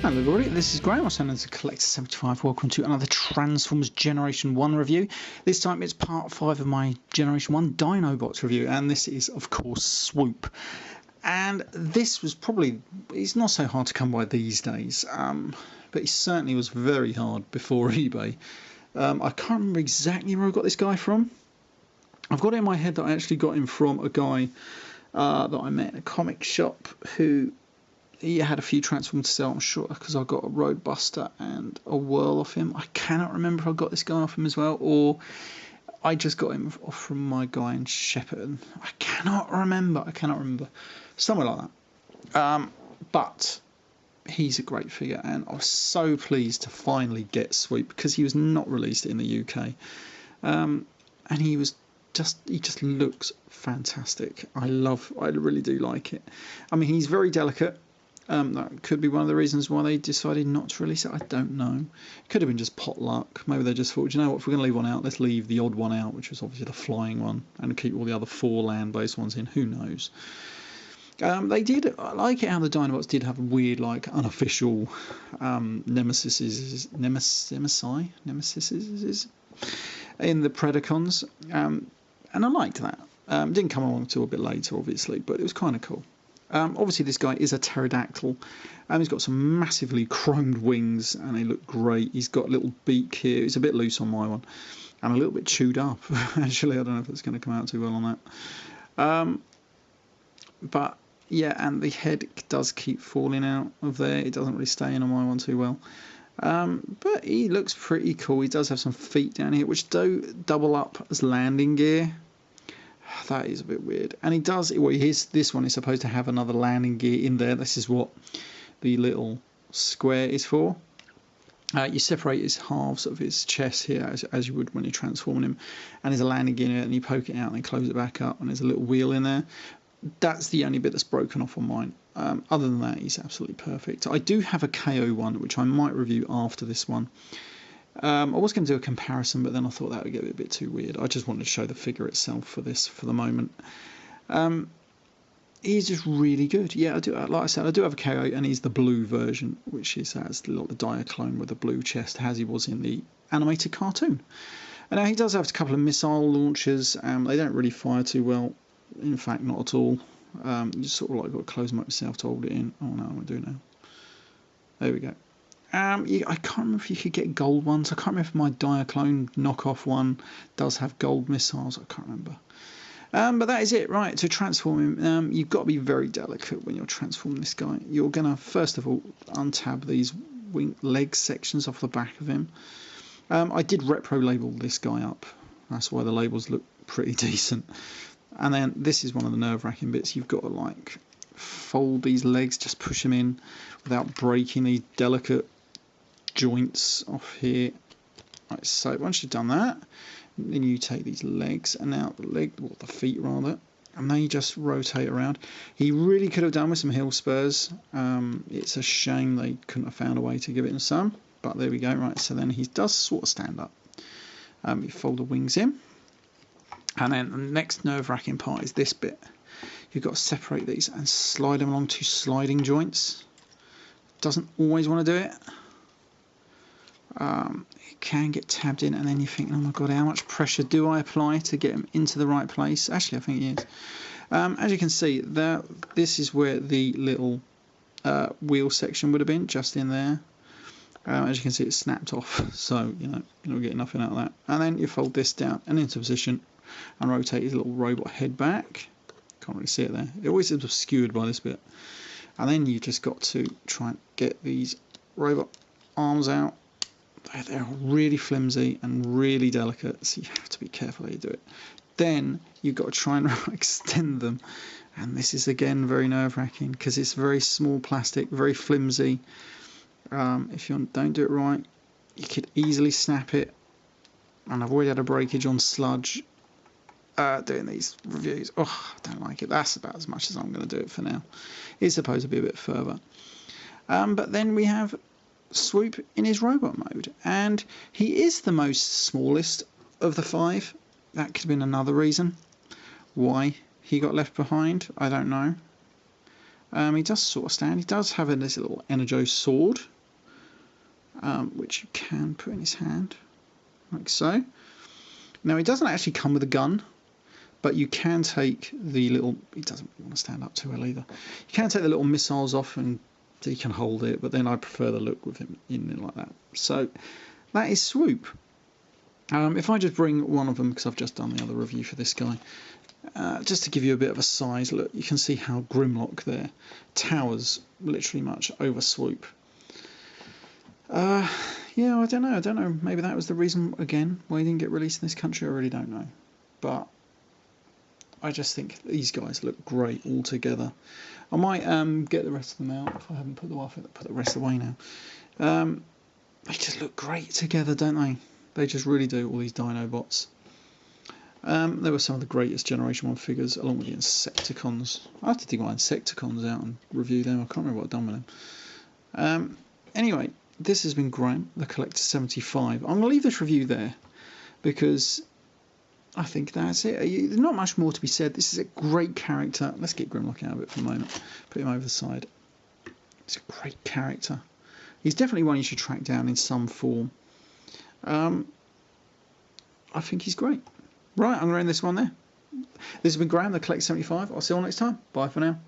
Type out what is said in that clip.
Hello everybody, this is Graham, also known as Collector75. Welcome to another Transformers Generation 1 review. This time it's part 5 of my Generation 1 Dinobots review, and this is of course SWOOP. And this was probably, it's not so hard to come by these days, but it certainly was very hard before eBay. I can't remember exactly where I got this guy from. I've got it in my head that I actually got him from a guy that I met in a comic shop who... he had a few Transformers to sell, I'm sure, because I got a Roadbuster and a Whirl off him. I cannot remember if I got this guy off him as well, or I just got him off from my guy in Shepperton. I cannot remember. Somewhere like that. But he's a great figure, and I was so pleased to finally get SWOOP, because he was not released in the UK. And he just looks fantastic. I really do like it. I mean, he's very delicate. That could be one of the reasons why they decided not to release it. I don't know. It could have been just pot luck. Maybe they just thought, you know what, if we're going to leave one out, let's leave the odd one out, which was obviously the flying one, and keep all the other 4 land-based ones in. Who knows? They did. I like it how the Dinobots did have weird, like, unofficial nemesis in the Predacons, and I liked that. Didn't come along until a bit later, obviously, but it was kind of cool. Obviously this guy is a pterodactyl. He's got some massively chromed wings and they look great. He's got a little beak here. It's a bit loose on my one and a little bit chewed up. Actually, I don't know if it's going to come out too well on that. But yeah, and the head does keep falling out of there. It doesn't really stay in on my one too well. But he looks pretty cool. He does have some feet down here which do double up as landing gear. That is a bit weird. And he does, well, this one is supposed to have another landing gear in there. This is what the little square is for. You separate his halves of his chest here, as you would when you're transforming him. And there's a landing gear in it, and you poke it out and then close it back up, and there's a little wheel in there. That's the only bit that's broken off on mine. Other than that, he's absolutely perfect. I do have a KO one, which I might review after this one. I was going to do a comparison, but then I thought that would get a bit too weird. I just wanted to show the figure itself for this for the moment. He's just really good. Yeah, I do. Like I said, I do have a KO, and he's the blue version, which is has the Diaclone with the blue chest, as he was in the animated cartoon. And now he does have a couple of missile launchers. They don't really fire too well. In fact, not at all. You just sort of like got to close them up yourself to hold it in. Oh no, I'm going to do it now. There we go. I can't remember if you could get gold ones. I can't remember if my Diaclone knockoff one does have gold missiles. I can't remember. But that is it. Right, to transform him, you've got to be very delicate when you're transforming this guy. You're going to, first of all, untab these leg sections off the back of him. I did repro label this guy up. That's why the labels look pretty decent. And then this is one of the nerve-wracking bits. You've got to, like, fold these legs, just push them in without breaking these delicate joints off here. Right, so once you've done that, then you take these legs and now the feet rather, and they just rotate around. He really could have done with some heel spurs. It's a shame they couldn't have found a way to give it some, but there we go. Right, so then he does sort of stand up. You fold the wings in, and then the next nerve-wracking part is this bit. You've got to separate these and slide them along 2 sliding joints. Doesn't always want to do it. It can get tabbed in, and then you think, oh my god, how much pressure do I apply to get them into the right place? Actually, I think it is. As you can see, this is where the little wheel section would have been, just in there. As you can see, it's snapped off, so you know you're not getting nothing out of that. And then you fold this down and into position and rotate his little robot head back. Can't really see it there. It always is obscured by this bit. And then you just got to try and get these robot arms out. They're really flimsy and really delicate, so you have to be careful how you do it. Then you've got to try and extend them, and this is again very nerve-wracking because it's very small plastic, very flimsy. If you don't do it right, you could easily snap it, and I've already had a breakage on sludge doing these reviews. Oh, I don't like it. That's about as much as I'm going to do it for now. It's supposed to be a bit further. But then we have SWOOP in his robot mode, and he is the most smallest of the 5. That could have been another reason why he got left behind. I don't know. He does sort of stand. He does have this little Energo sword, which you can put in his hand, like so. Now, he doesn't actually come with a gun, but you can take the little... He doesn't want to stand up too well either. You can take the little missiles off and he can hold it, but then I prefer the look with him in it like that. So that is SWOOP. If I just bring one of them, because I've just done the other review for this guy, just to give you a bit of a size, look, you can see how Grimlock there towers literally much over SWOOP. Yeah, I don't know. Maybe that was the reason, again, why he didn't get released in this country. I really don't know. But I just think these guys look great all together. I might get the rest of them out if I haven't put them off. Put the rest away now. They just look great together, don't they? They just really do, all these Dinobots. They were some of the greatest Generation 1 figures, along with the Insecticons. I have to dig my Insecticons out and review them. I can't remember what I've done with them. Anyway, this has been Graham, the Collector 75. I'm going to leave this review there because I think that's it. There's not much more to be said. This is a great character. Let's get Grimlock out of it for a moment. Put him over the side. He's a great character. He's definitely one you should track down in some form. I think he's great. Right, I'm going to end this one there. This has been Graham, the Collector 75. I'll see you all next time. Bye for now.